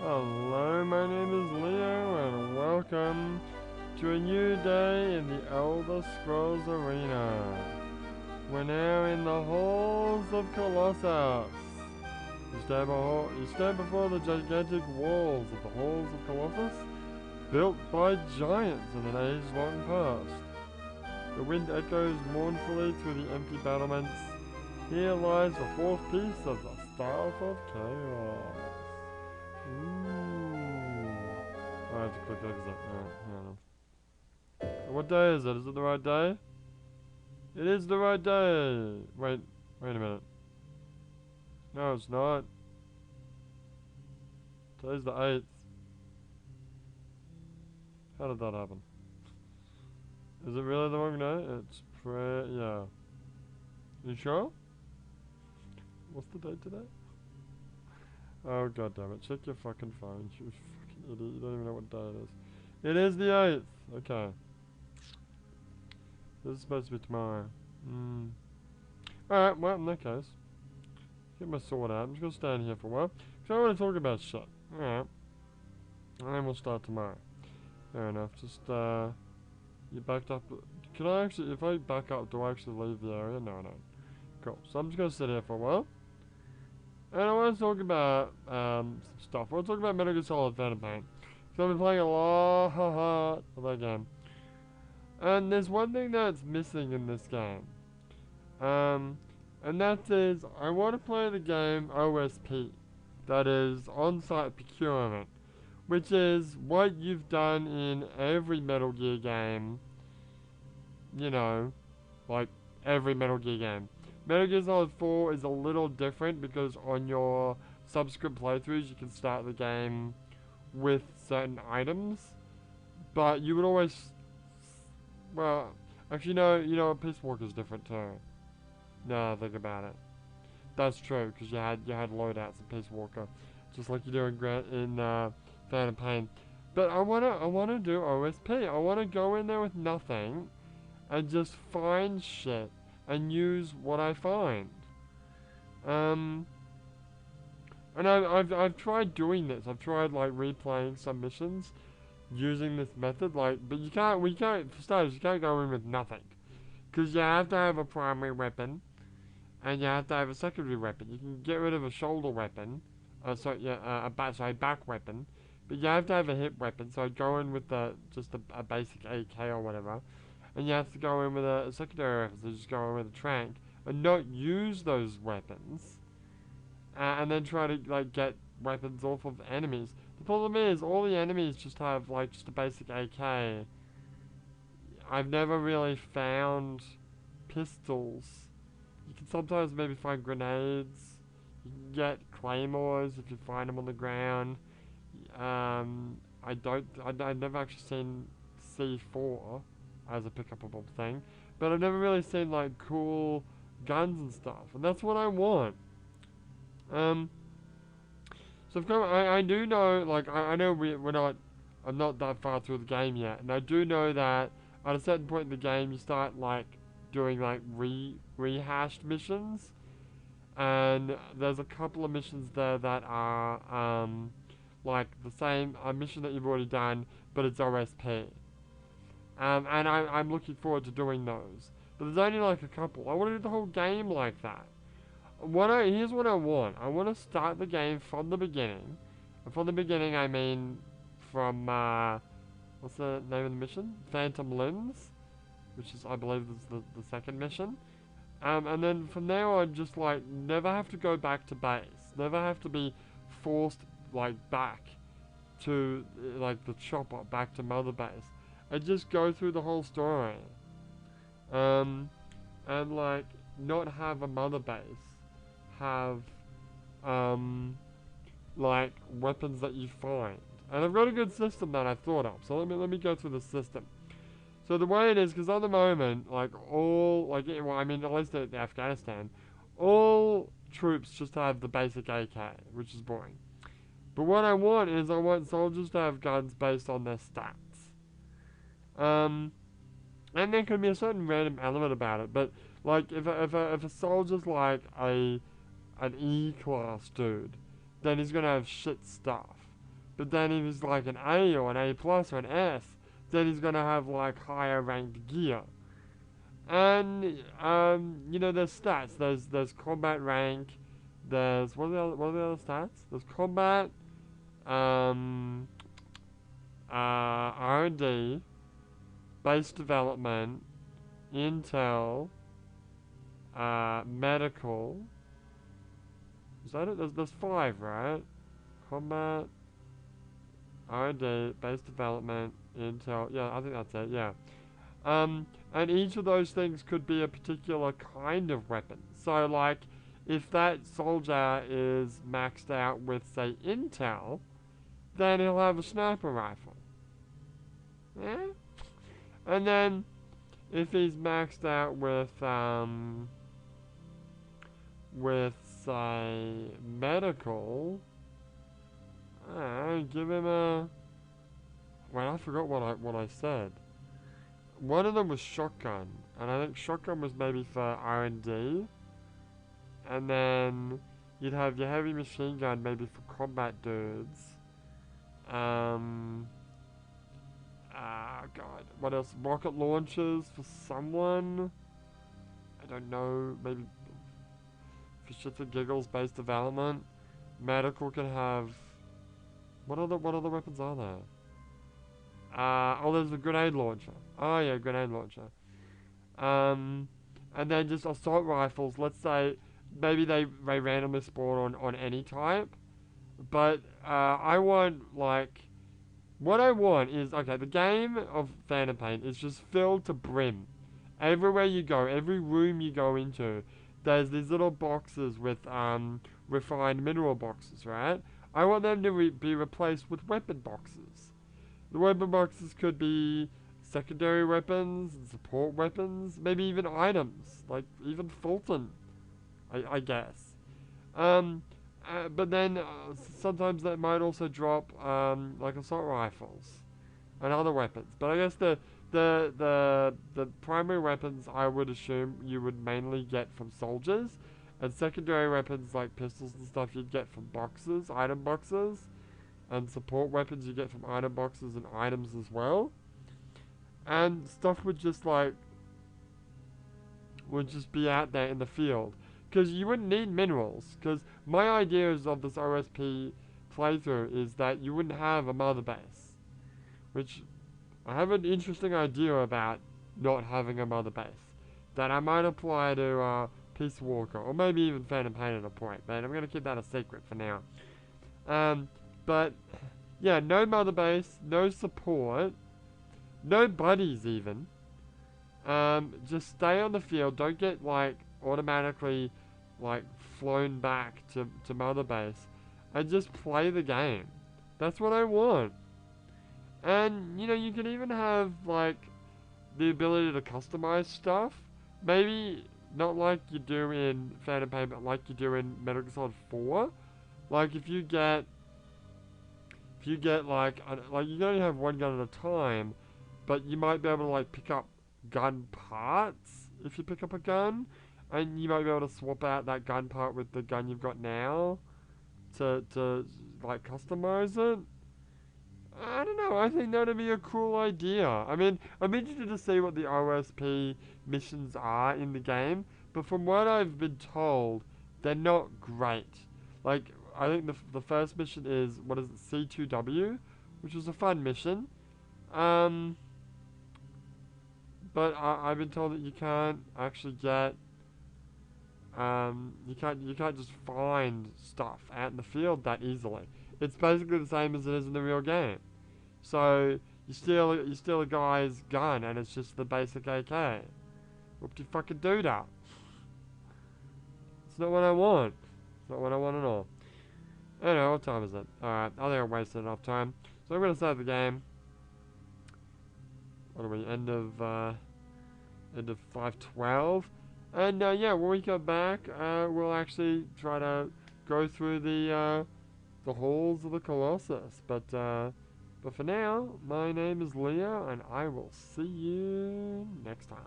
Hello, my name is Leo, and welcome to a new day in the Elder Scrolls Arena. We're now in the halls of Colossus. You stand before the gigantic walls of the halls of Colossus, built by giants in an age-long past. The wind echoes mournfully through the empty battlements. Here lies the fourth piece of the Staff of Chaos. Ooh. I have to click exit. What day is it? Is it the right day? It is the right day! Wait a minute. No, it's not. Today's the 8th. How did that happen? Is it really the wrong day? It's yeah. You sure? What's the date today? Oh god damn it, check your fucking phone, you fucking idiot, you don't even know what day it is. It is the 8th! Okay. This is supposed to be tomorrow. Alright, well in that case. Get my sword out, I'm just gonna stand here for a while. Because I want to talk about shit. Alright. And then we'll start tomorrow. Fair enough, just you backed up. Can I actually, if I back up, do I actually leave the area? No, I don't. Cool, so I'm just gonna sit here for a while. And I want to talk about some stuff. I want to talk about Metal Gear Solid Phantom Pain. Because I've been playing a lot of that game. And there's one thing that's missing in this game. And that is, I want to play the game OSP. That is, on-site procurement. Which is what you've done in every Metal Gear game. You know, like every Metal Gear game. Metal Gear Solid 4 is a little different because on your subsequent playthroughs you can start the game with certain items, but you would always, well, actually no, you know, Peace Walker's different too. No, think about it. That's true because you had loadouts in Peace Walker, just like you do in Phantom Pain. But I wanna do OSP. I wanna go in there with nothing, and just find shit. And use what I find. And I've tried doing this. I've tried like replaying some missions using this method. Like, but we can't for starters. You can't go in with nothing, because you have to have a primary weapon, and you have to have a secondary weapon. You can get rid of a shoulder weapon, a back weapon, but you have to have a hip weapon. So I'd go in with just a basic AK or whatever. And you have to go in with a secondary weapon, so just go in with a trank, and not use those weapons, and then try to like get weapons off of enemies. The problem is, all the enemies just have like just a basic AK. I've never really found pistols. You can sometimes maybe find grenades. You can get claymores if you find them on the ground. I've never actually seen C4 as a pick-upable thing, but I've never really seen like cool guns and stuff, and that's what I want. So I do know, like I know I'm not that far through the game yet, and I do know that at a certain point in the game you start like doing like rehashed missions, and there's a couple of missions there that are like the same mission that you've already done, but it's OSP. And I'm looking forward to doing those. But there's only like a couple. I want to do the whole game like that. Here's what I want. I want to start the game from the beginning. And from the beginning, I mean from, what's the name of the mission? Phantom Limbs, which is, I believe, is the second mission. And then from there on, just like, never have to go back to base. Never have to be forced, like, back to, like, the chopper, back to Mother Base. And just go through the whole story. And like, not have a Mother Base. Have, like, weapons that you find. And I've got a good system that I thought of. So let me go through the system. So the way it is, because at the moment, like, at least in Afghanistan, all troops just have the basic AK, which is boring. But what I want soldiers to have guns based on their stats. And there can be a certain random element about it, but like if a soldier's like an E class dude, then he's gonna have shit stuff. But then if he's like an A or an A plus or an S, then he's gonna have like higher ranked gear. And you know, there's stats. There's combat rank. There's what are the other stats? There's combat, um, R&D, base development, intel, medical. Is that it? There's five, right? Combat, R&D, base development, intel. Yeah, I think that's it. Yeah. And each of those things could be a particular kind of weapon. So, like, if that soldier is maxed out with, say, intel, then he'll have a sniper rifle. Yeah? And then, if he's maxed out with, say, medical, give him a... Wait, I forgot what I said. One of them was shotgun, and I think shotgun was maybe for R&D. And then you'd have your heavy machine gun maybe for combat dudes. God, what else? Rocket launchers for someone. I don't know, maybe for shits and giggles, base development. Medical can have... What other weapons are there? There's a grenade launcher. Oh yeah, grenade launcher. And then just assault rifles. Let's say maybe they randomly spawn on any type, but I want like what I want is okay. The game of Phantom Pain is just filled to brim. Everywhere you go, every room you go into, there's these little boxes with refined mineral boxes, right? I want them to be replaced with weapon boxes. The weapon boxes could be secondary weapons, support weapons, maybe even items, like even Fulton, I guess. But then sometimes that might also drop like assault rifles and other weapons. But I guess the primary weapons I would assume you would mainly get from soldiers, and secondary weapons like pistols and stuff you'd get from boxes, item boxes. And support weapons you get from item boxes and items as well. And stuff would just be out there in the field. Because you wouldn't need minerals. Because my ideas of this OSP playthrough is that you wouldn't have a mother base. Which I have an interesting idea about not having a mother base. That I might apply to Peace Walker. Or maybe even Phantom Pain at a point. But I'm going to keep that a secret for now. But, yeah, no mother base, no support, no buddies even. Just stay on the field, don't get, like, automatically, like, flown back to mother base. And just play the game. That's what I want. And, you know, you can even have, like, the ability to customize stuff. Maybe not like you do in Phantom Pain, but like you do in Metal Gear Solid 4. Like, if you get like you can only have one gun at a time, but you might be able to like pick up gun parts if you pick up a gun, and you might be able to swap out that gun part with the gun you've got now to like customize it. I don't know, I think that'd be a cool idea. I mean, I'm interested to see what the OSP missions are in the game, but from what I've been told, they're not great. Like, I think the first mission is, what is it, C2W, which was a fun mission. But I've been told that you can't actually get, you can't just find stuff out in the field that easily. It's basically the same as it is in the real game. So you steal a guy's gun and it's just the basic AK. Whoop-de-fucking-do-da. It's not what I want. It's not what I want at all. Anyway, what time is it? Alright, I think I wasted enough time. So I'm gonna save the game. What are we? End of 5:12. And yeah, when we come back, we'll actually try to go through the halls of the Colossus. But for now, my name is Leo, and I will see you next time.